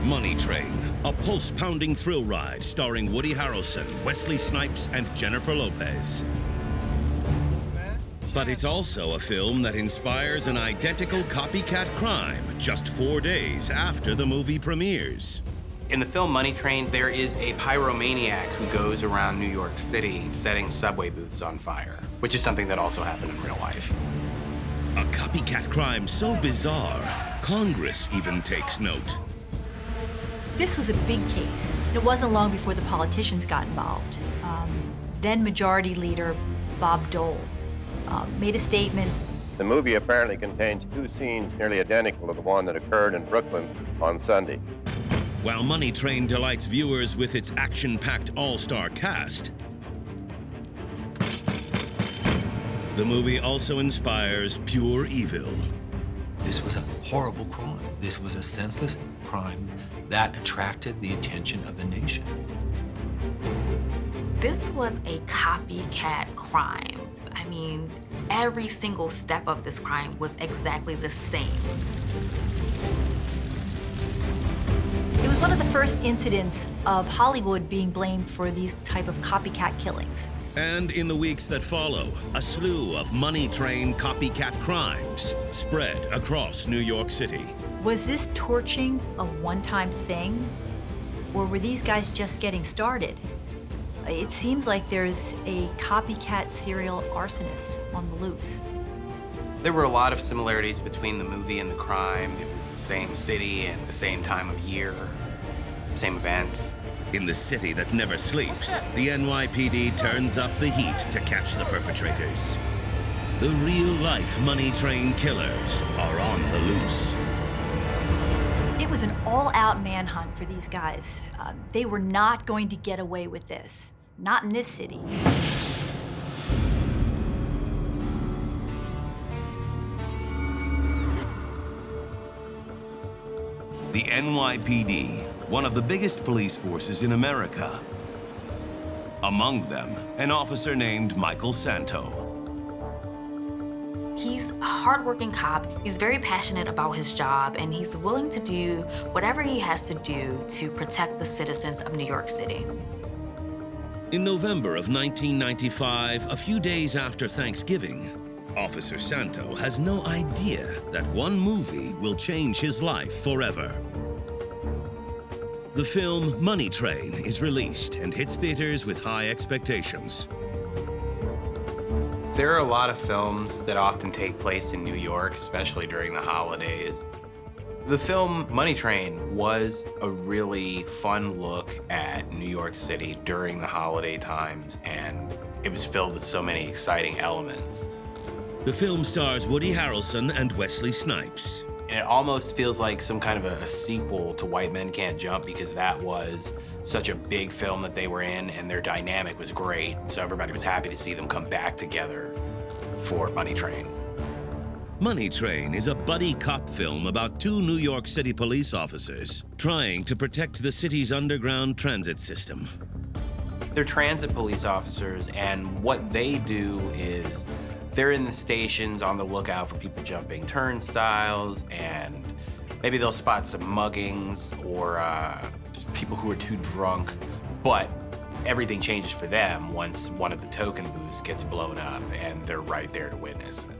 Money Train, a pulse-pounding thrill ride starring Woody Harrelson, Wesley Snipes, and Jennifer Lopez. But it's also a film that inspires an identical copycat crime just 4 days after the movie premieres. In the film Money Train, there is a pyromaniac who goes around New York City setting subway booths on fire, which is something that also happened in real life. A copycat crime so bizarre, Congress even takes note. This was a big case. It wasn't long before the politicians got involved. Then Majority Leader Bob Dole made a statement. The movie apparently contains 2 scenes nearly identical to the one that occurred in Brooklyn on Sunday. While Money Train delights viewers with its action-packed all-star cast, the movie also inspires pure evil. This was a horrible crime. This was a senseless crime that attracted the attention of the nation. This was a copycat crime. I mean, every single step of this crime was exactly the same. It was one of the first incidents of Hollywood being blamed for these type of copycat killings. And in the weeks that follow, a slew of Money Train copycat crimes spread across New York City. Was this torching a one-time thing? Or were these guys just getting started? It seems like there's a copycat serial arsonist on the loose. There were a lot of similarities between the movie and the crime. It was the same city and the same time of year, same events. In the city that never sleeps, the NYPD turns up the heat to catch the perpetrators. The real-life Money Train killers are on the loose. It was an all-out manhunt for these guys. They were not going to get away with this. Not in this city. The NYPD, one of the biggest police forces in America. Among them, an officer named Michael Santo. He's a hardworking cop. He's very passionate about his job, and he's willing to do whatever he has to do to protect the citizens of New York City. In November of 1995, a few days after Thanksgiving, Officer Santo has no idea that one movie will change his life forever. The film Money Train is released and hits theaters with high expectations. There are a lot of films that often take place in New York, especially during the holidays. The film Money Train was a really fun look at New York City during the holiday times, and it was filled with so many exciting elements. The film stars Woody Harrelson and Wesley Snipes. And it almost feels like some kind of a sequel to White Men Can't Jump, because that was such a big film that they were in, and their dynamic was great. So everybody was happy to see them come back together for Money Train. Money Train is a buddy cop film about 2 New York City police officers trying to protect the city's underground transit system. They're transit police officers, and what they do is they're in the stations on the lookout for people jumping turnstiles, and maybe they'll spot some muggings or just people who are too drunk. But everything changes for them once one of the token booths gets blown up, and they're right there to witness it.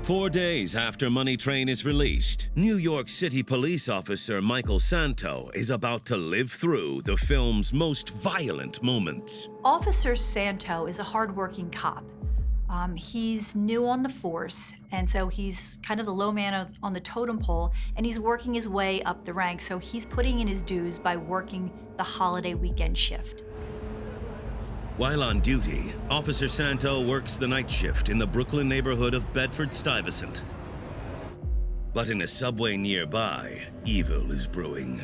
4 days after Money Train is released, New York City police officer Michael Santo is about to live through the film's most violent moments. Officer Santo is a hardworking cop. He's new on the force, and so he's kind of the low man on the totem pole, and he's working his way up the ranks, so he's putting in his dues by working the holiday weekend shift. While on duty, Officer Santo works the night shift in the Brooklyn neighborhood of Bedford-Stuyvesant. But in a subway nearby, evil is brewing.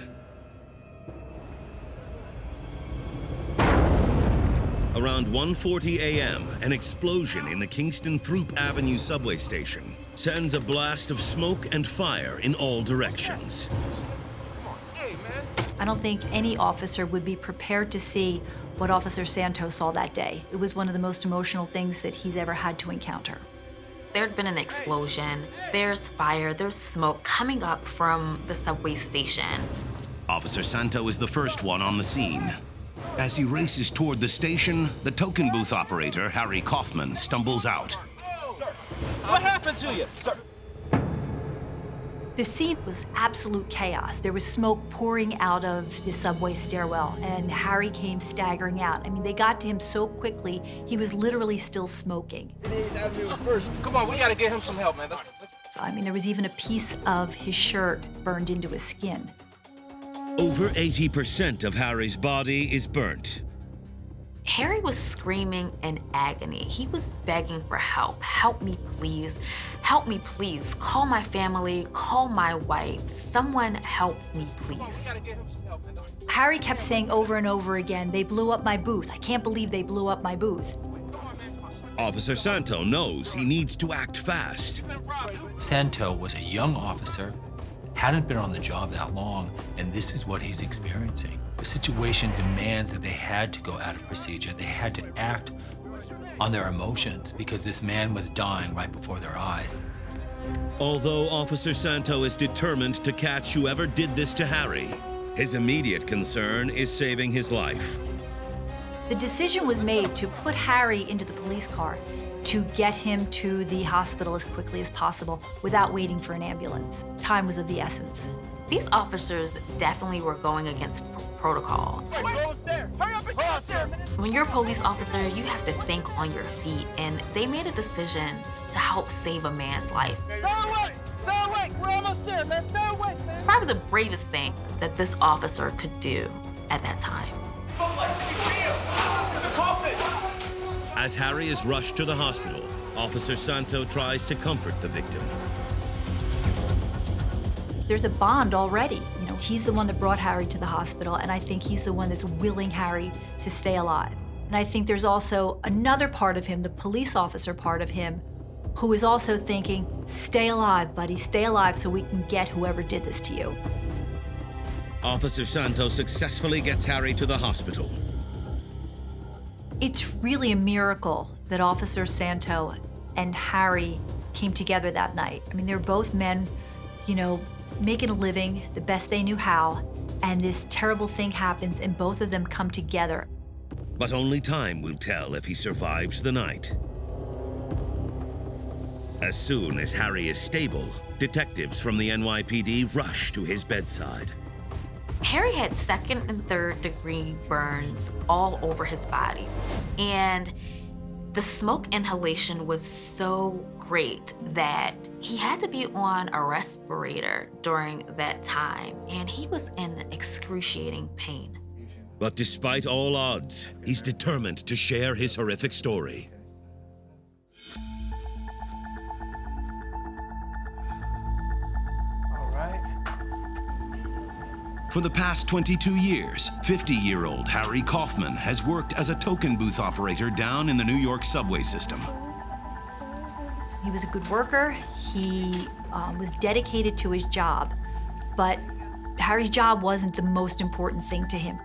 Around 1:40 a.m., an explosion in the Kingston Throop Avenue subway station sends a blast of smoke and fire in all directions. I don't think any officer would be prepared to see what Officer Santo saw that day. It was one of the most emotional things that he's ever had to encounter. There'd been an explosion. There's fire, there's smoke coming up from the subway station. Officer Santo is the first one on the scene. As he races toward the station, the token booth operator, Harry Kaufman, stumbles out. Sir, what happened to you, sir? The scene was absolute chaos. There was smoke pouring out of the subway stairwell, and Harry came staggering out. I mean, they got to him so quickly, he was literally still smoking. Come on, we gotta get him some help, man. I mean, there was even a piece of his shirt burned into his skin. Over 80% of Harry's body is burnt. Harry was screaming in agony. He was begging for help. Help me, please. Help me, please. Call my family. Call my wife. Someone help me, please. Harry kept saying over and over again, they blew up my booth. I can't believe they blew up my booth. Officer Santo knows he needs to act fast. Santo was a young officer, hadn't been on the job that long, and this is what he's experiencing. The situation demands that they had to go out of procedure. They had to act on their emotions because this man was dying right before their eyes. Although Officer Santo is determined to catch whoever did this to Harry, his immediate concern is saving his life. The decision was made to put Harry into the police car to get him to the hospital as quickly as possible without waiting for an ambulance. Time was of the essence. These officers definitely were going against protocol. When you're a police officer, you have to think on your feet, and they made a decision to help save a man's life. Stay away! Stay away! We're almost there, man. Stay away, man. It's probably the bravest thing that this officer could do at that time. As Harry is rushed to the hospital, Officer Santo tries to comfort the victim. There's a bond already. You know, he's the one that brought Harry to the hospital, and I think he's the one that's willing Harry to stay alive. And I think there's also another part of him, the police officer part of him, who is also thinking, stay alive, buddy, stay alive so we can get whoever did this to you. Officer Santo successfully gets Harry to the hospital. It's really a miracle that Officer Santo and Harry came together that night. I mean, they're both men, you know, making a living the best they knew how, and this terrible thing happens and both of them come together. But only time will tell if he survives the night. As soon as Harry is stable, detectives from the NYPD rush to his bedside. Harry had second and third degree burns all over his body, and the smoke inhalation was so great that he had to be on a respirator during that time, and he was in excruciating pain. But despite all odds, he's determined to share his horrific story. For the past 22 years, 50-year-old Harry Kaufman has worked as a token booth operator down in the New York subway system. He was a good worker. He was dedicated to his job, but Harry's job wasn't the most important thing to him.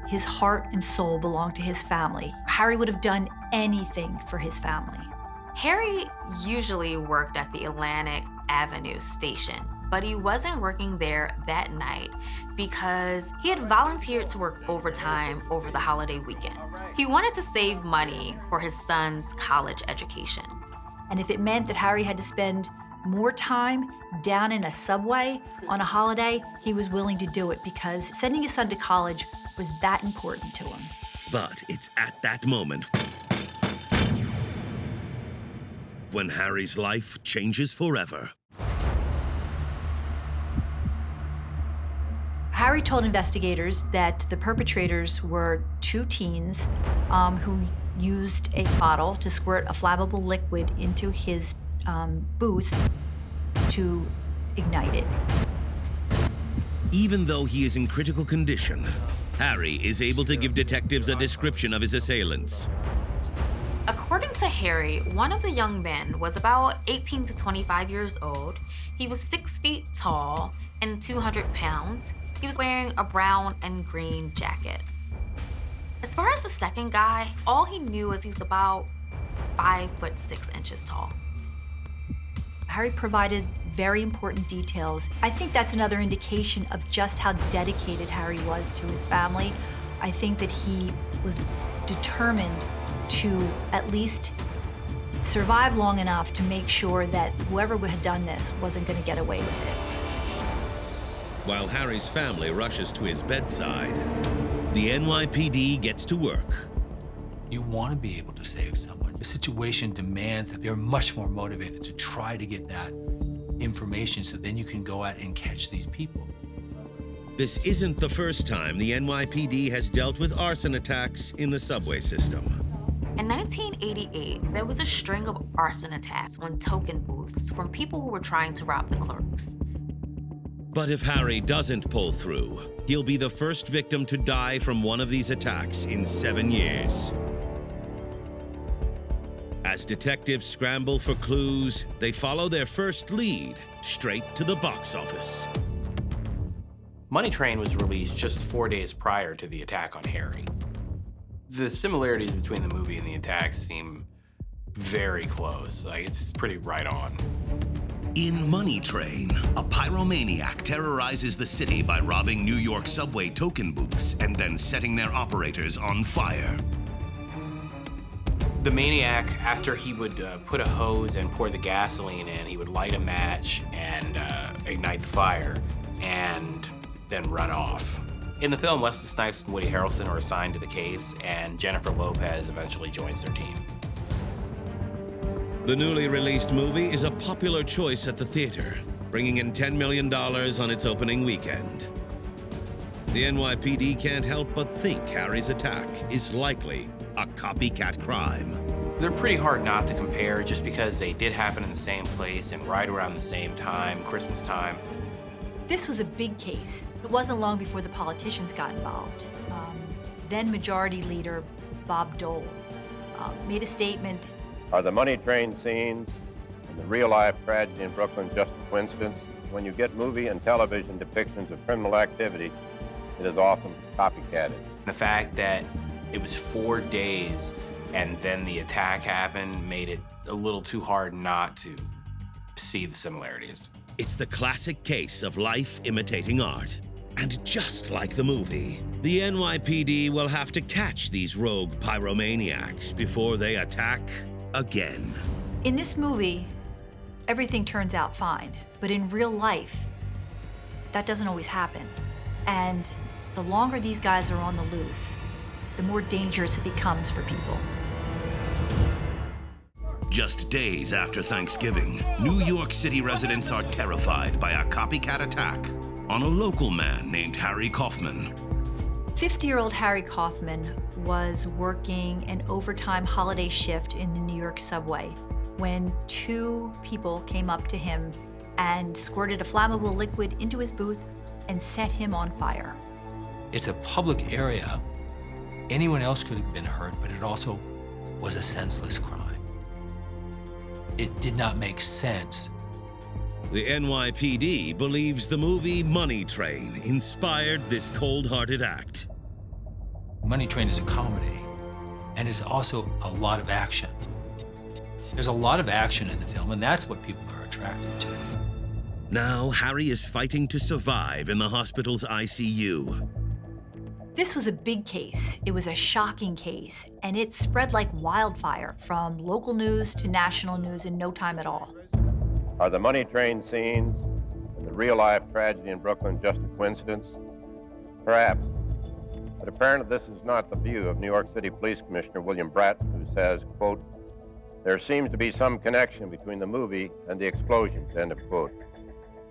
His heart and soul belonged to his family. Harry would have done anything for his family. Harry usually worked at the Atlantic Avenue station, but he wasn't working there that night because he had volunteered to work overtime over the holiday weekend. He wanted to save money for his son's college education. And if it meant that Harry had to spend more time down in a subway on a holiday, he was willing to do it because sending his son to college was that important to him. But it's at that moment when Harry's life changes forever. Harry told investigators that the perpetrators were two teens who used a bottle to squirt a flammable liquid into his booth to ignite it. Even though he is in critical condition, Harry is able to give detectives a description of his assailants. According to Harry, one of the young men was about 18 to 25 years old. He was 6 feet tall and 200 pounds. He was wearing a brown and green jacket. As far as the second guy, all he knew is he's about 5'6" tall. Harry provided very important details. I think that's another indication of just how dedicated Harry was to his family. I think that he was determined to at least survive long enough to make sure that whoever had done this wasn't going to get away with it. While Harry's family rushes to his bedside, the NYPD gets to work. You want to be able to save someone. The situation demands that they're much more motivated to try to get that information so then you can go out and catch these people. This isn't the first time the NYPD has dealt with arson attacks in the subway system. In 1988, there was a string of arson attacks on token booths from people who were trying to rob the Clerks. But if Harry doesn't pull through, he'll be the first victim to die from one of these attacks in 7 years. As detectives scramble for clues, they follow their first lead straight to the box office. Money Train was released just 4 days prior to the attack on Harry. The similarities between the movie and the attack seem very close. Like, it's just pretty right on. In Money Train, a pyromaniac terrorizes the city by robbing New York subway token booths and then setting their operators on fire. The maniac, after he would put a hose and pour the gasoline in, he would light a match and ignite the fire and then run off. In the film, Wesley Snipes and Woody Harrelson are assigned to the case, and Jennifer Lopez eventually joins their team. The newly released movie is a popular choice at the theater, bringing in $10 million on its opening weekend. The NYPD can't help but think Harry's attack is likely a copycat crime. They're pretty hard not to compare just because they did happen in the same place and right around the same time, Christmas time. This was a big case. It wasn't long before the politicians got involved. Then Majority Leader Bob Dole made a statement. Are the Money Train scenes and the real-life tragedy in Brooklyn just a coincidence? When you get movie and television depictions of criminal activity, it is often copycatted. The fact that it was 4 days and then the attack happened made it a little too hard not to see the similarities. It's the classic case of life imitating art. And just like the movie, the NYPD will have to catch these rogue pyromaniacs before they attack again. In this movie, everything turns out fine, but in real life, that doesn't always happen. And the longer these guys are on the loose, the more dangerous it becomes for people. Just days after Thanksgiving, New York City residents are terrified by a copycat attack on a local man named Harry Kaufman. 50-year-old Harry Kaufman was working an overtime holiday shift in the New York subway when 2 people came up to him and squirted a flammable liquid into his booth and set him on fire. It's a public area. Anyone else could have been hurt, but it also was a senseless crime. It did not make sense. The NYPD believes the movie Money Train inspired this cold-hearted act. Money Train is a comedy, and it's also a lot of action. There's a lot of action in the film, and that's what people are attracted to. Now, Harry is fighting to survive in the hospital's ICU. This was a big case. It was a shocking case, and it spread like wildfire from local news to national news in no time at all. Are the Money Train scenes and the real-life tragedy in Brooklyn just a coincidence? Perhaps. But apparently this is not the view of New York City Police Commissioner William Bratton, who says, quote, there seems to be some connection between the movie and the explosions, end of quote.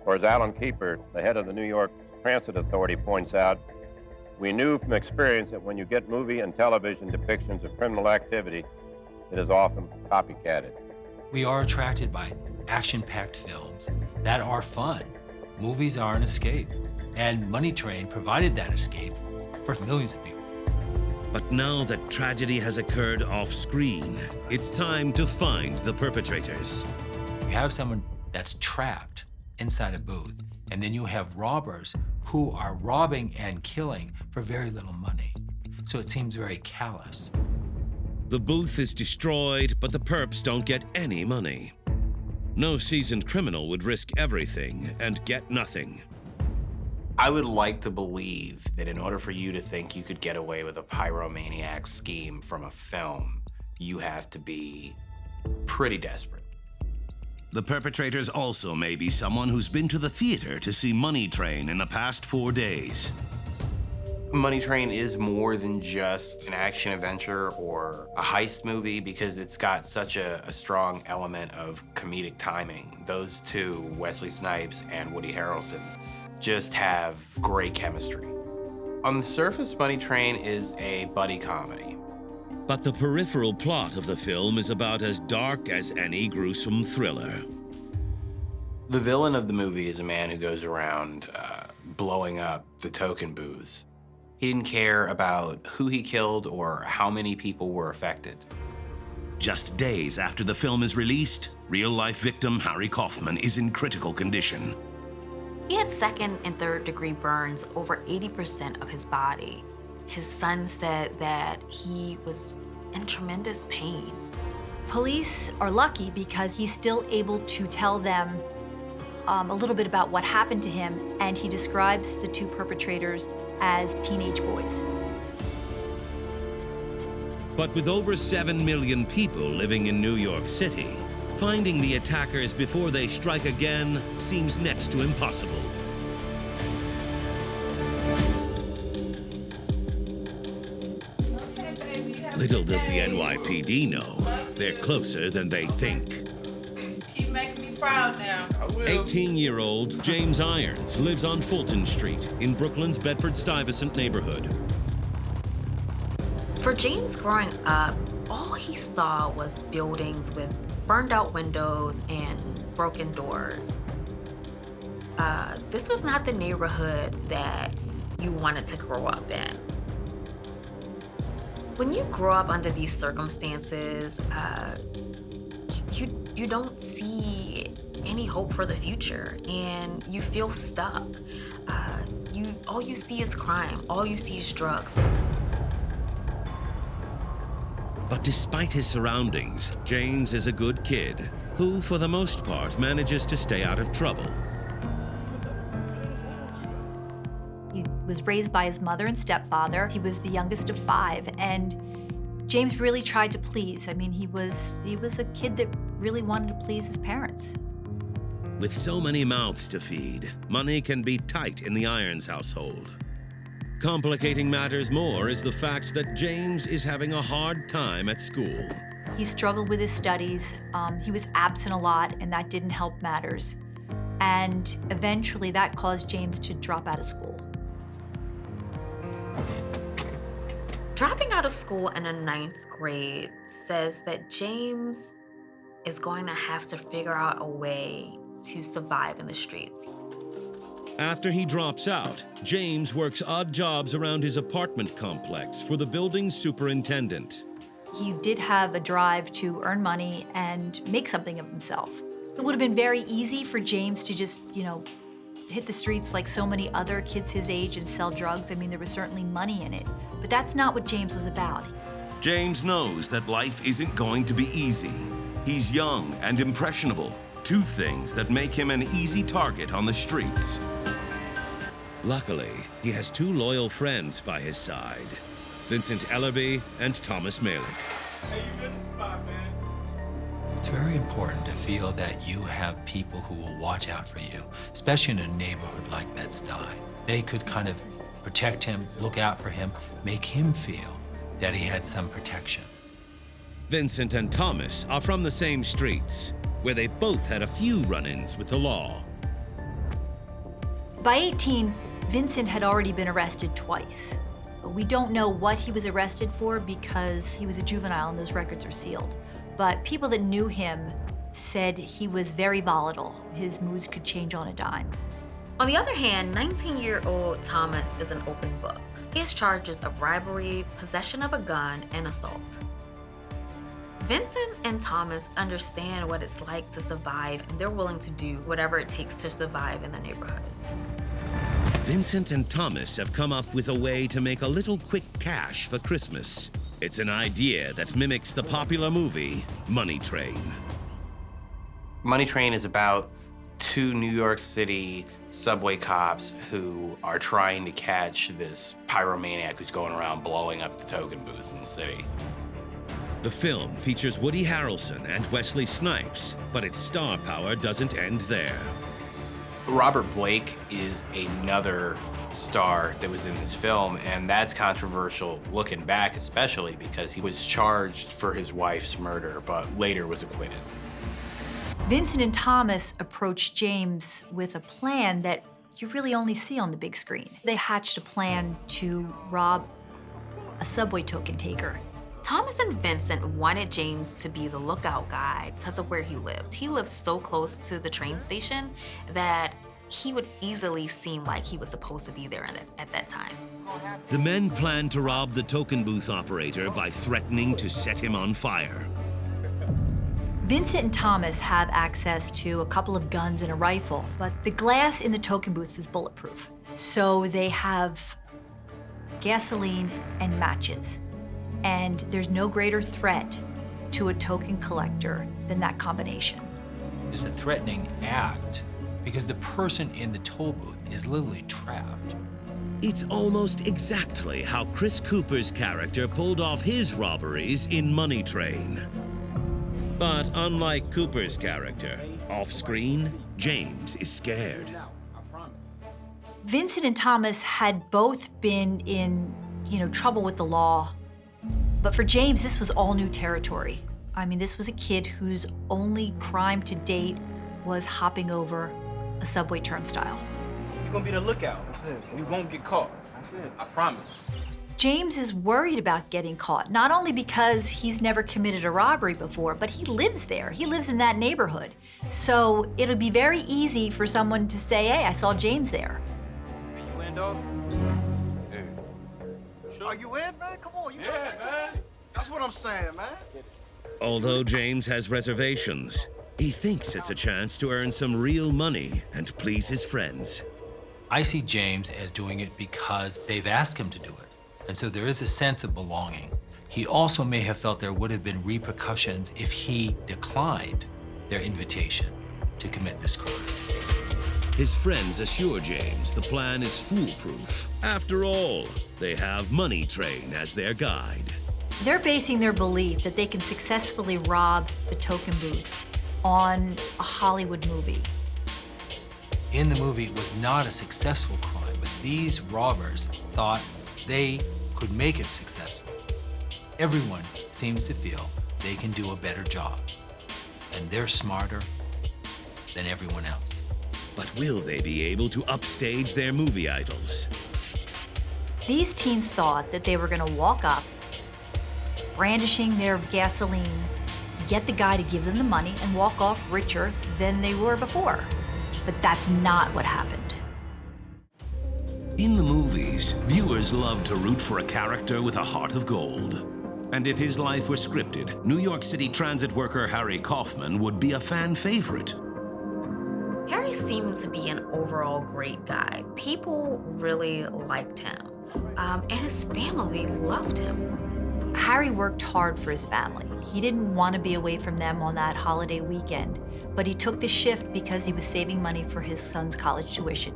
Or as Alan Keeper, the head of the New York Transit Authority, points out, we knew from experience that when you get movie and television depictions of criminal activity, it is often copycatted. We are attracted by action-packed films that are fun. Movies are an escape, and Money Train provided that escape for millions of people. But now that tragedy has occurred off-screen, it's time to find the perpetrators. You have someone that's trapped inside a booth, and then you have robbers who are robbing and killing for very little money. So it seems very callous. The booth is destroyed, but the perps don't get any money. No seasoned criminal would risk everything and get nothing. I would like to believe that in order for you to think you could get away with a pyromaniac scheme from a film, you have to be pretty desperate. The perpetrators also may be someone who's been to the theater to see Money Train in the past 4 days. Money Train is more than just an action adventure or a heist movie because it's got such a strong element of comedic timing. Those two, Wesley Snipes and Woody Harrelson, just have great chemistry. On the surface, Money Train is a buddy comedy. But the peripheral plot of the film is about as dark as any gruesome thriller. The villain of the movie is a man who goes around blowing up the token booths. He didn't care about who he killed or how many people were affected. Just days after the film is released, real-life victim Harry Kaufman is in critical condition. He had second and third degree burns over 80% of his body. His son said that he was in tremendous pain. Police are lucky because he's still able to tell them a little bit about what happened to him, and he describes the two perpetrators as teenage boys. But with over 7 million people living in New York City, finding the attackers before they strike again seems next to impossible. Little does the NYPD know, they're closer than they think. Keep making me proud now. 18-year-old James Irons lives on Fulton Street in Brooklyn's Bedford-Stuyvesant neighborhood. For James growing up, all he saw was buildings with burned out windows and broken doors. This was not the neighborhood that you wanted to grow up in. When you grow up under these circumstances, you don't see any hope for the future, and you feel stuck. All you see is crime. All you see is drugs. But despite his surroundings, James is a good kid who, for the most part, manages to stay out of trouble. He was raised by his mother and stepfather. He was the youngest of 5, and James really tried to please. I mean, he was a kid that really wanted to please his parents. With so many mouths to feed, money can be tight in the Irons household. Complicating matters more is the fact that James is having a hard time at school. He struggled with his studies. He was absent a lot, and that didn't help matters. And eventually that caused James to drop out of school. Dropping out of school in the 9th grade says that James is going to have to figure out a way to survive in the streets. After he drops out, James works odd jobs around his apartment complex for the building's superintendent. He did have a drive to earn money and make something of himself. It would have been very easy for James to just, hit the streets like so many other kids his age and sell drugs. I mean, there was certainly money in it, but that's not what James was about. James knows that life isn't going to be easy. He's young and impressionable, 2 things that make him an easy target on the streets. Luckily, he has 2 loyal friends by his side, Vincent Ellerbe and Thomas Malick. Hey, you missed the spot, man. It's very important to feel that you have people who will watch out for you, especially in a neighborhood like Bed-Stuy. They could kind of protect him, look out for him, make him feel that he had some protection. Vincent and Thomas are from the same streets, where they both had a few run-ins with the law. By 18, Vincent had already been arrested twice. We don't know what he was arrested for because he was a juvenile and those records are sealed. But people that knew him said he was very volatile. His moods could change on a dime. On the other hand, 19-year-old Thomas is an open book. He has charges of robbery, possession of a gun, and assault. Vincent and Thomas understand what it's like to survive, and they're willing to do whatever it takes to survive in the neighborhood. Vincent and Thomas have come up with a way to make a little quick cash for Christmas. It's an idea that mimics the popular movie, Money Train. Money Train is about two New York City subway cops who are trying to catch this pyromaniac who's going around blowing up the token booths in the city. The film features Woody Harrelson and Wesley Snipes, but its star power doesn't end there. Robert Blake is another star that was in this film, and that's controversial looking back, especially because he was charged for his wife's murder, but later was acquitted. Vincent and Thomas approached James with a plan that you really only see on the big screen. They hatched a plan to rob a subway token taker. Thomas and Vincent wanted James to be the lookout guy because of where he lived. He lived so close to the train station that he would easily seem like he was supposed to be there at that time. The men planned to rob the token booth operator by threatening to set him on fire. Vincent and Thomas have access to a couple of guns and a rifle, but the glass in the token booths is bulletproof. So they have gasoline and matches. And there's no greater threat to a token collector than that combination. It's a threatening act because the person in the toll booth is literally trapped. It's almost exactly how Chris Cooper's character pulled off his robberies in Money Train. But unlike Cooper's character, off-screen, James is scared. Vincent and Thomas had both been in, trouble with the law. But for James, this was all new territory. I mean, this was a kid whose only crime to date was hopping over a subway turnstile. You're gonna be the lookout. That's it. We won't get caught. That's it. I promise. James is worried about getting caught, not only because he's never committed a robbery before, but he lives there. He lives in that neighborhood. So it'll be very easy for someone to say, hey, I saw James there. Are you in, dog? Are you in, man? Come on, you in, man. That's what I'm saying, man. Although James has reservations, he thinks it's a chance to earn some real money and please his friends. I see James as doing it because they've asked him to do it. And so there is a sense of belonging. He also may have felt there would have been repercussions if he declined their invitation to commit this crime. His friends assure James the plan is foolproof. After all, they have Money Train as their guide. They're basing their belief that they can successfully rob the token booth on a Hollywood movie. In the movie, it was not a successful crime, but these robbers thought they could make it successful. Everyone seems to feel they can do a better job, and they're smarter than everyone else. But will they be able to upstage their movie idols? These teens thought that they were gonna walk up, brandishing their gasoline, get the guy to give them the money, and walk off richer than they were before. But that's not what happened. In the movies, viewers love to root for a character with a heart of gold. And if his life were scripted, New York City transit worker Harry Kaufman would be a fan favorite. Harry seemed to be an overall great guy. People really liked him, and his family loved him. Harry worked hard for his family. He didn't want to be away from them on that holiday weekend, but he took the shift because he was saving money for his son's college tuition.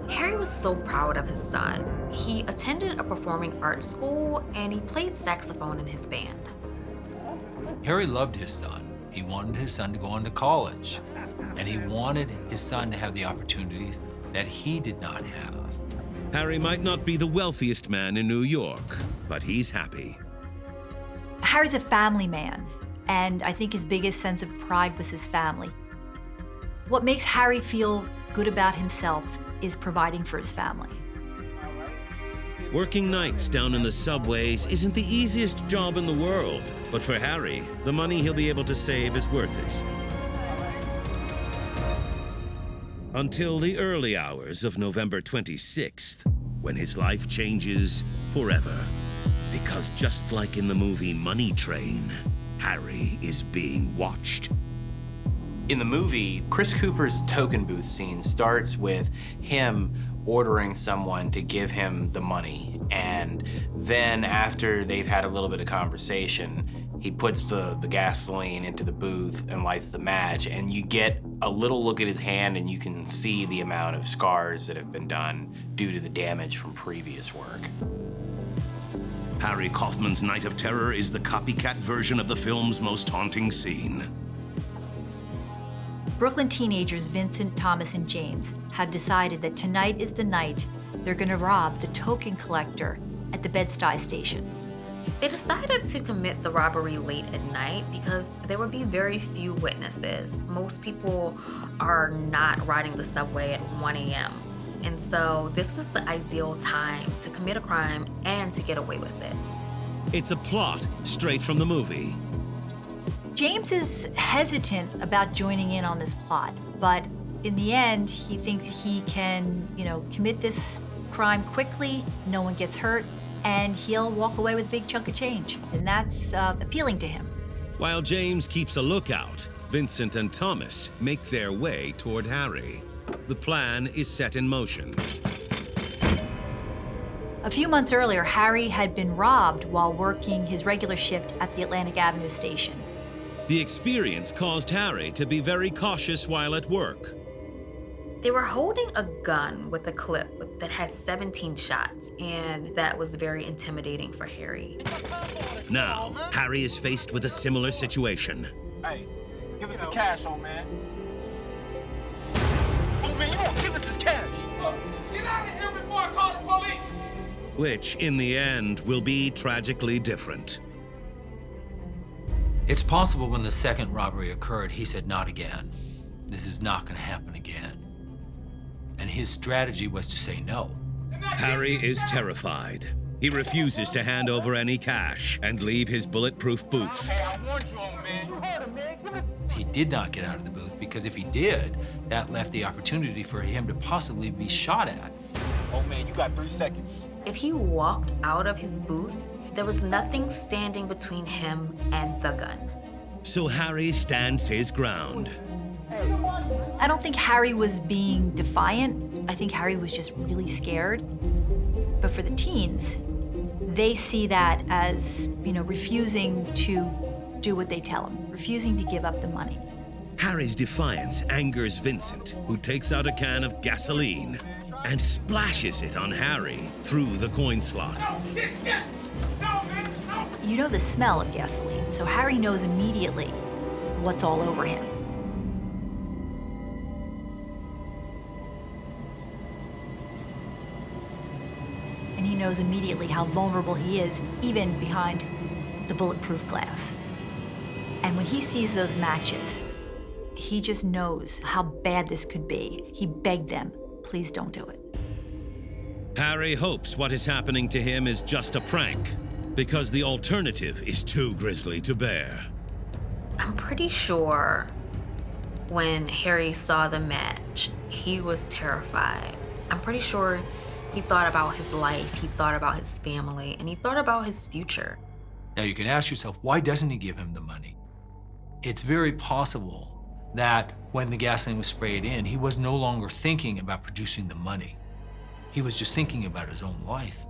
Harry was so proud of his son. He attended a performing arts school and he played saxophone in his band. Harry loved his son. He wanted his son to go on to college, and he wanted his son to have the opportunities that he did not have. Harry might not be the wealthiest man in New York, but he's happy. Harry's a family man, and I think his biggest sense of pride was his family. What makes Harry feel good about himself is providing for his family. Working nights down in the subways isn't the easiest job in the world, but for Harry, the money he'll be able to save is worth it. Until the early hours of November 26th, when his life changes forever. Because just like in the movie Money Train, Harry is being watched. In the movie, Chris Cooper's token booth scene starts with him ordering someone to give him the money. And then after they've had a little bit of conversation, He puts the gasoline into the booth and lights the match, and you get a little look at his hand and you can see the amount of scars that have been done due to the damage from previous work. Harry Kaufman's Night of Terror is the copycat version of the film's most haunting scene. Brooklyn teenagers Vincent, Thomas, and James have decided that tonight is the night they're gonna rob the token collector at the Bed-Stuy station. They decided to commit the robbery late at night because there would be very few witnesses. Most people are not riding the subway at 1 a.m. And so this was the ideal time to commit a crime and to get away with it. It's a plot straight from the movie. James is hesitant about joining in on this plot, but in the end, he thinks he can, commit this crime quickly, no one gets hurt, and he'll walk away with a big chunk of change. And that's appealing to him. While James keeps a lookout, Vincent and Thomas make their way toward Harry. The plan is set in motion. A few months earlier, Harry had been robbed while working his regular shift at the Atlantic Avenue station. The experience caused Harry to be very cautious while at work. They were holding a gun with a clip that has 17 shots, and that was very intimidating for Harry. Now, Harry is faced with a similar situation. Hey, give us the cash, old man. Oh man, you won't give us his cash. Look, get out of here before I call the police. Which, in the end, will be tragically different. It's possible when the second robbery occurred, he said, "Not again. This is not going to happen again." And his strategy was to say no. Harry is terrified. He refuses to hand over any cash and leave his bulletproof booth. Hey, I warned you, old man. You heard him, man. He did not get out of the booth because if he did, that left the opportunity for him to possibly be shot at. Oh man, you got 3 seconds. If he walked out of his booth, there was nothing standing between him and the gun. So Harry stands his ground. I don't think Harry was being defiant. I think Harry was just really scared. But for the teens, they see that as, refusing to do what they tell him, refusing to give up the money. Harry's defiance angers Vincent, who takes out a can of gasoline and splashes it on Harry through the coin slot. You know the smell of gasoline, so Harry knows immediately what's all over him. And he knows immediately how vulnerable he is, even behind the bulletproof glass. And when he sees those matches, he just knows how bad this could be. He begged them, please don't do it. Harry hopes what is happening to him is just a prank, because the alternative is too grisly to bear. I'm pretty sure when Harry saw the match, he was terrified. I'm pretty sure he thought about his life, he thought about his family, and he thought about his future. Now you can ask yourself, why doesn't he give him the money? It's very possible that when the gasoline was sprayed in, he was no longer thinking about producing the money. He was just thinking about his own life.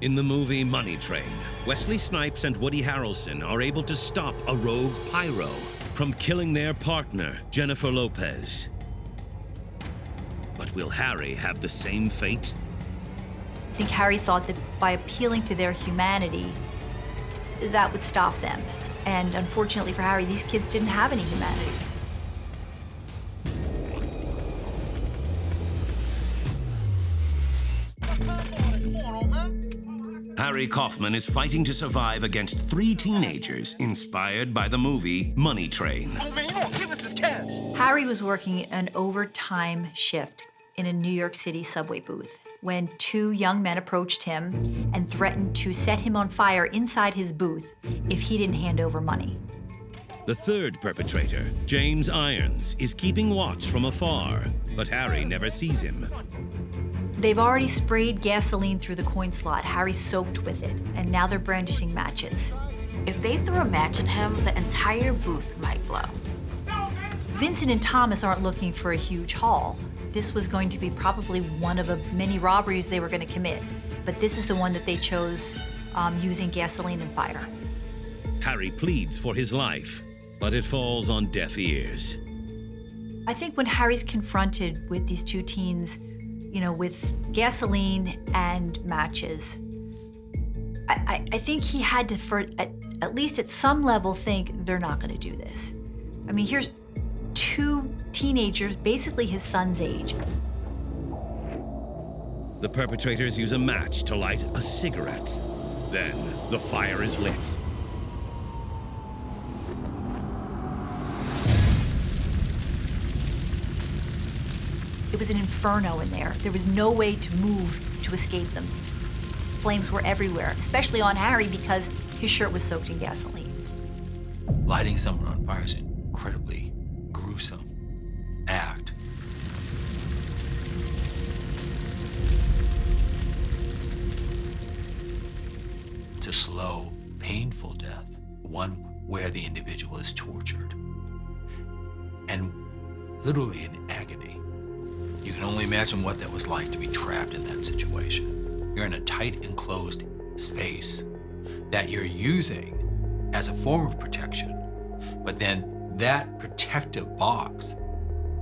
In the movie Money Train, Wesley Snipes and Woody Harrelson are able to stop a rogue pyro from killing their partner, Jennifer Lopez. But will Harry have the same fate? I think Harry thought that by appealing to their humanity, that would stop them. And unfortunately for Harry, these kids didn't have any humanity. Harry Kaufman is fighting to survive against 3 teenagers inspired by the movie Money Train. Oh man, you won't give us his cash. Harry was working an overtime shift in a New York City subway booth when 2 young men approached him and threatened to set him on fire inside his booth if he didn't hand over money. The third perpetrator, James Irons, is keeping watch from afar, but Harry never sees him. They've already sprayed gasoline through the coin slot. Harry's soaked with it, and now they're brandishing matches. If they threw a match at him, the entire booth might blow. Vincent and Thomas aren't looking for a huge haul. This was going to be probably one of the many robberies they were going to commit, but this is the one that they chose using gasoline and fire. Harry pleads for his life, but it falls on deaf ears. I think when Harry's confronted with these two teens, with gasoline and matches, I think he had to, at least at some level, think they're not going to do this. I mean, here's two teenagers, basically his son's age. The perpetrators use a match to light a cigarette. Then the fire is lit. It was an inferno in there. There was no way to move to escape them. Flames were everywhere, especially on Harry because his shirt was soaked in gasoline. Lighting someone on fire is an incredibly gruesome act. It's a slow, painful death, one where the individual is tortured and literally in agony. You can only imagine what that was like to be trapped in that situation. You're in a tight, enclosed space that you're using as a form of protection, but then that protective box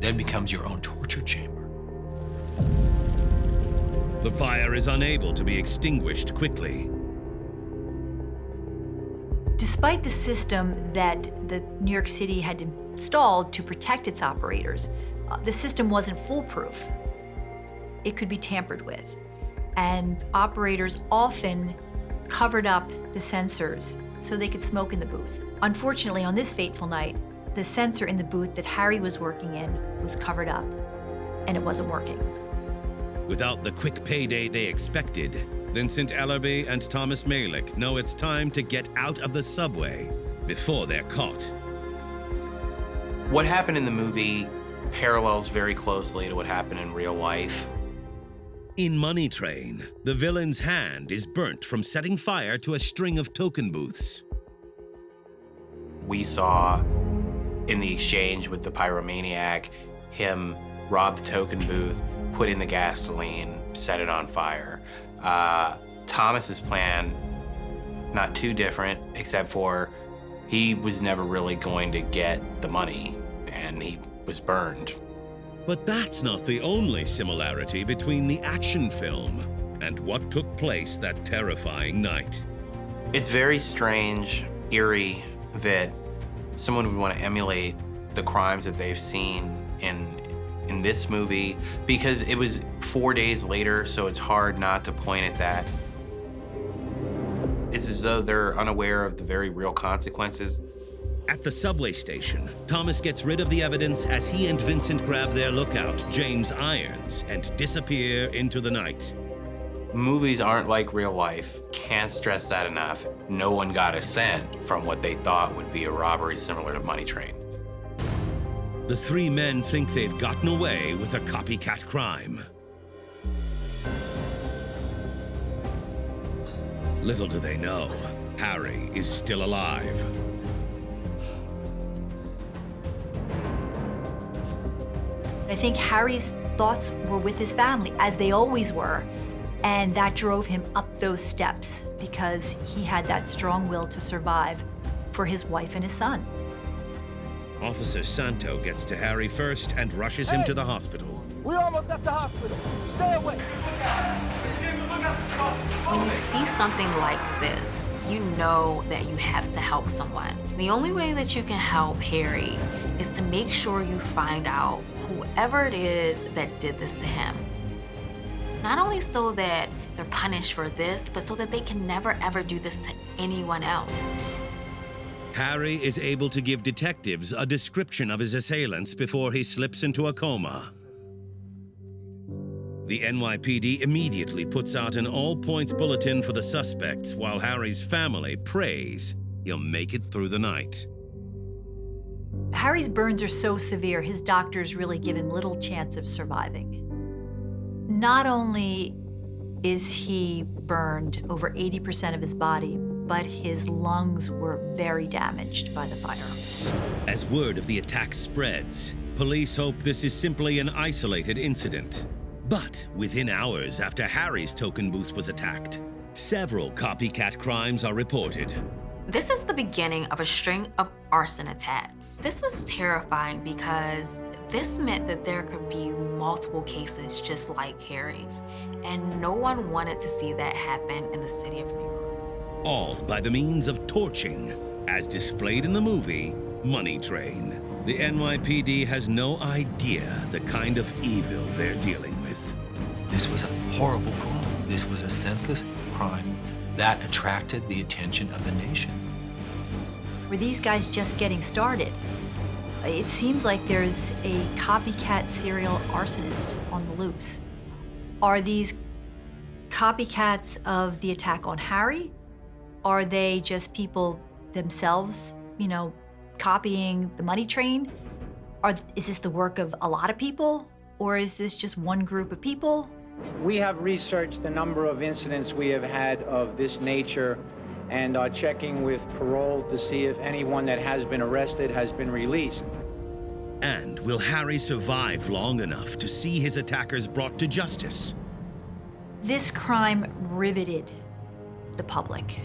then becomes your own torture chamber. The fire is unable to be extinguished quickly. Despite the system that the New York City had installed to protect its operators, the system wasn't foolproof. It could be tampered with. And operators often covered up the sensors so they could smoke in the booth. Unfortunately, on this fateful night, the sensor in the booth that Harry was working in was covered up, and it wasn't working. Without the quick payday they expected, Vincent Ellerbe and Thomas Malick know it's time to get out of the subway before they're caught. What happened in the movie parallels very closely to what happened in real life. In Money Train, the villain's hand is burnt from setting fire to a string of token booths. We saw in the exchange with the pyromaniac, him rob the token booth, put in the gasoline, set it on fire. Thomas's plan, not too different, except for he was never really going to get the money, and he was burned. But that's not the only similarity between the action film and what took place that terrifying night. It's very strange, eerie, that someone would want to emulate the crimes that they've seen in this movie, because it was 4 days later, so it's hard not to point at that. It's as though they're unaware of the very real consequences. At the subway station, Thomas gets rid of the evidence as he and Vincent grab their lookout, James Irons, and disappear into the night. Movies aren't like real life. Can't stress that enough. No one got a cent from what they thought would be a robbery similar to Money Train. The three men think they've gotten away with a copycat crime. Little do they know, Harry is still alive. I think Harry's thoughts were with his family, as they always were, and that drove him up those steps because he had that strong will to survive for his wife and his son. Officer Santo gets to Harry first and rushes him to the hospital. We're almost at the hospital. Stay away. When you see something like this, you know that you have to help someone. The only way that you can help Harry is to make sure you find out whoever it is that did this to him. Not only so that they're punished for this, but so that they can never ever do this to anyone else. Harry is able to give detectives a description of his assailants before he slips into a coma. The NYPD immediately puts out an all-points bulletin for the suspects while Harry's family prays he'll make it through the night. Harry's burns are so severe, his doctors really give him little chance of surviving. Not only is he burned over 80% of his body, but his lungs were very damaged by the fire. As word of the attack spreads, police hope this is simply an isolated incident. But within hours after Harry's token booth was attacked, several copycat crimes are reported. This is the beginning of a string of arson attacks. This was terrifying because this meant that there could be multiple cases just like Harry's, and no one wanted to see that happen in the city of New York. All by the means of torching, as displayed in the movie Money Train. The NYPD has no idea the kind of evil they're dealing with. This was a horrible crime. This was a senseless crime that attracted the attention of the nation. Were these guys just getting started? It seems like there's a copycat serial arsonist on the loose. Are these copycats of the attack on Harry? Are they just people themselves, copying the money train? Is this the work of a lot of people? Or is this just one group of people? We have researched the number of incidents we have had of this nature and are checking with parole to see if anyone that has been arrested has been released. And will Harry survive long enough to see his attackers brought to justice? This crime riveted the public.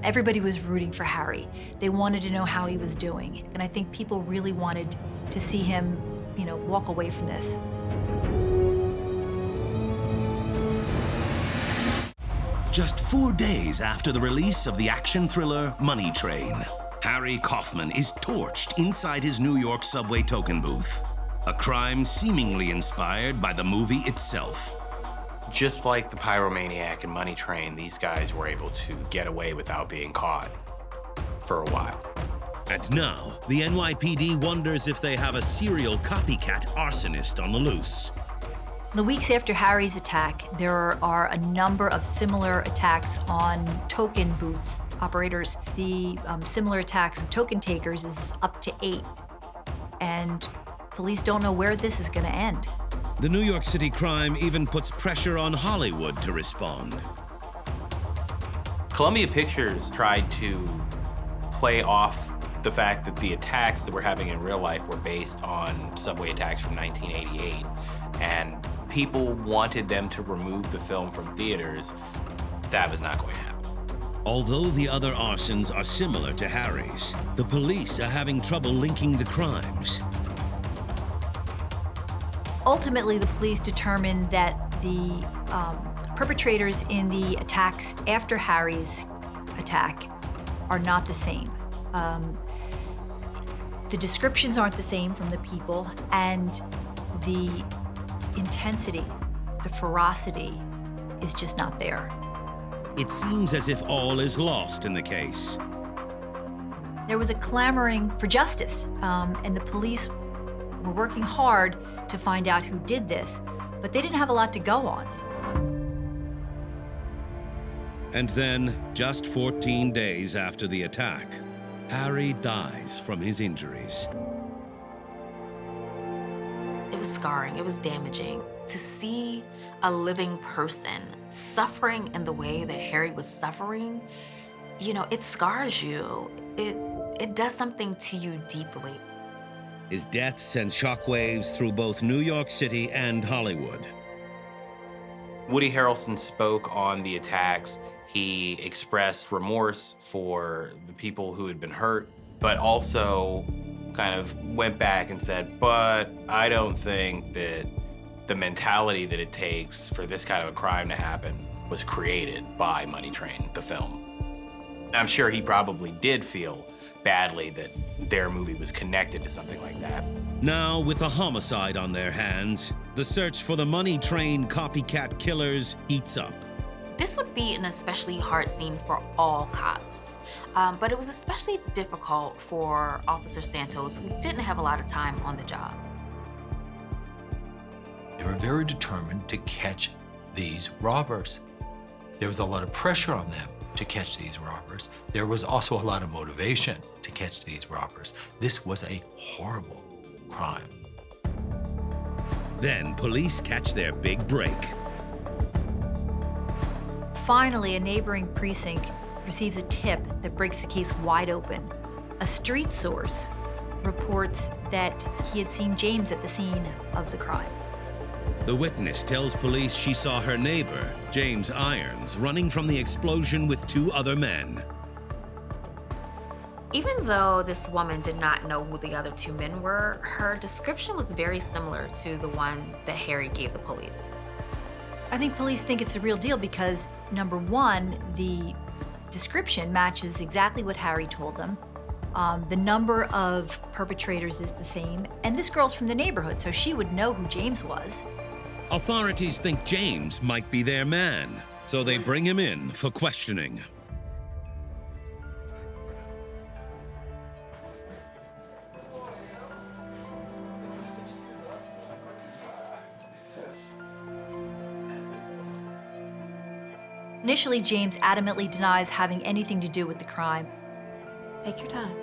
Everybody was rooting for Harry. They wanted to know how he was doing. And I think people really wanted to see him, walk away from this. Just 4 days after the release of the action thriller Money Train, Harry Kaufman is torched inside his New York subway token booth. A crime seemingly inspired by the movie itself. Just like the pyromaniac and Money Train, these guys were able to get away without being caught for a while. And now, the NYPD wonders if they have a serial copycat arsonist on the loose. The weeks after Harry's attack, there are a number of similar attacks on token booths operators. The similar attacks on token takers is up to 8. And police don't know where this is going to end. The New York City crime even puts pressure on Hollywood to respond. Columbia Pictures tried to play off the fact that the attacks that we're having in real life were based on subway attacks from 1988. And people wanted them to remove the film from theaters. That was not going to happen. Although the other arsons are similar to Harry's, the police are having trouble linking the crimes. Ultimately, the police determined that the perpetrators in the attacks after Harry's attack are not the same. The descriptions aren't the same from the people, and the intensity, the ferocity is just not there. It seems as if all is lost in the case. There was a clamoring for justice, and the police were working hard to find out who did this, but they didn't have a lot to go on. And then, just 14 days after the attack, Harry dies from his injuries. It was scarring, it was damaging. To see a living person suffering in the way that Harry was suffering, it scars you. It does something to you deeply. His death sends shockwaves through both New York City and Hollywood. Woody Harrelson spoke on the attacks. He expressed remorse for the people who had been hurt, but also kind of went back and said, but I don't think that the mentality that it takes for this kind of a crime to happen was created by Money Train, the film. I'm sure he probably did feel badly that their movie was connected to something like that. Now, with a homicide on their hands, the search for the Money Train copycat killers heats up. This would be an especially hard scene for all cops, but it was especially difficult for Officer Santos, who didn't have a lot of time on the job. They were very determined to catch these robbers. There was a lot of pressure on them to catch these robbers. There was also a lot of motivation to catch these robbers. This was a horrible crime. Then police catch their big break. Finally, a neighboring precinct receives a tip that breaks the case wide open. A street source reports that he had seen James at the scene of the crime. The witness tells police she saw her neighbor, James Irons, running from the explosion with 2 other men. Even though this woman did not know who the other two men were, her description was very similar to the one that Harry gave the police. I think police think it's a real deal because, number one, the description matches exactly what Harry told them. The number of perpetrators is the same, and this girl's from the neighborhood, so she would know who James was. Authorities think James might be their man, so they bring him in for questioning. Initially, James adamantly denies having anything to do with the crime. Take your time.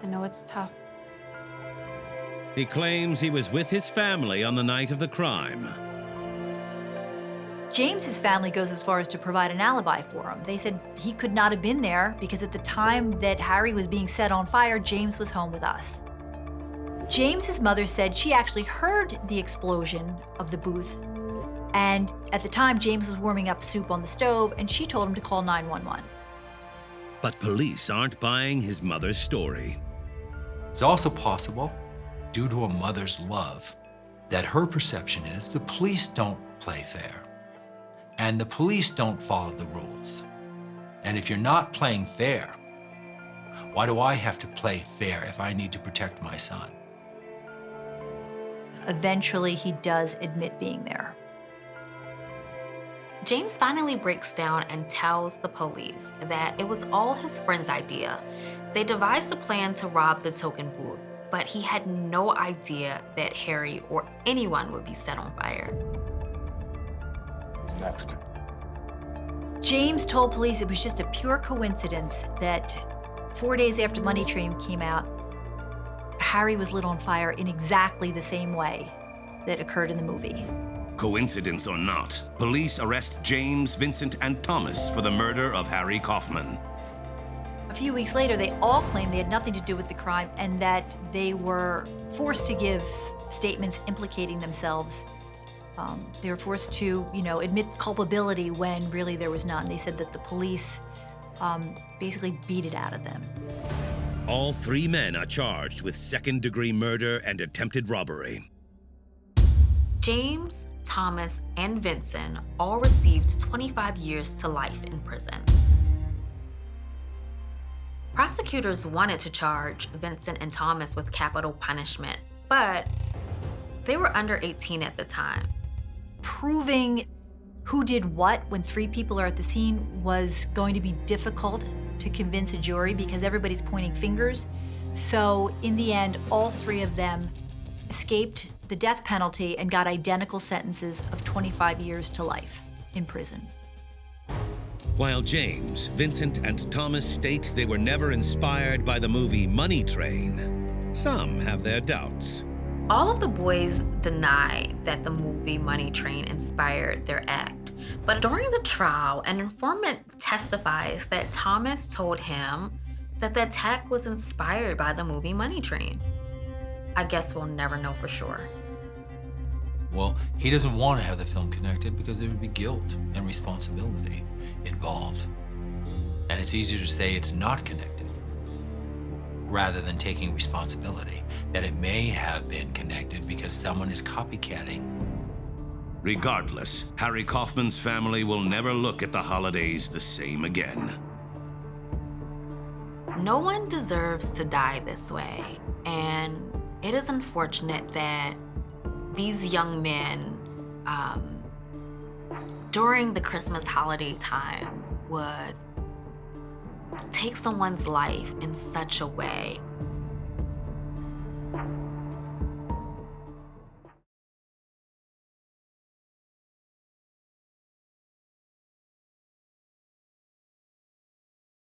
I know it's tough. He claims he was with his family on the night of the crime. James's family goes as far as to provide an alibi for him. They said he could not have been there because at the time that Harry was being set on fire, James was home with us. James's mother said she actually heard the explosion of the booth, and at the time, James was warming up soup on the stove, and she told him to call 911. But police aren't buying his mother's story. It's also possible, due to a mother's love, that her perception is the police don't play fair, and the police don't follow the rules. And if you're not playing fair, why do I have to play fair if I need to protect my son? Eventually, he does admit being there. James finally breaks down and tells the police that it was all his friend's idea. They devised a plan to rob the token booth, but he had no idea that Harry or anyone would be set on fire. Next. James told police it was just a pure coincidence that 4 days after Money Train came out, Harry was lit on fire in exactly the same way that occurred in the movie. Coincidence or not, police arrest James, Vincent, and Thomas for the murder of Harry Kaufman. A few weeks later, they all claimed they had nothing to do with the crime and that they were forced to give statements implicating themselves. They were forced to, admit culpability when really there was none. They said that the police basically beat it out of them. All three men are charged with second-degree murder and attempted robbery. James, Thomas, and Vincent all received 25 years to life in prison. Prosecutors wanted to charge Vincent and Thomas with capital punishment, but they were under 18 at the time. Proving who did what when three people are at the scene was going to be difficult to convince a jury because everybody's pointing fingers. So in the end, all three of them escaped the death penalty and got identical sentences of 25 years to life in prison. While James, Vincent, and Thomas state they were never inspired by the movie Money Train, some have their doubts. All of the boys deny that the movie Money Train inspired their act. But during the trial, an informant testifies that Thomas told him that the attack was inspired by the movie Money Train. I guess we'll never know for sure. Well, he doesn't want to have the film connected because there would be guilt and responsibility involved. And it's easier to say it's not connected rather than taking responsibility that it may have been connected because someone is copycatting. Regardless, Harry Kaufman's family will never look at the holidays the same again. No one deserves to die this way, and it is unfortunate that these young men, during the Christmas holiday time, would take someone's life in such a way.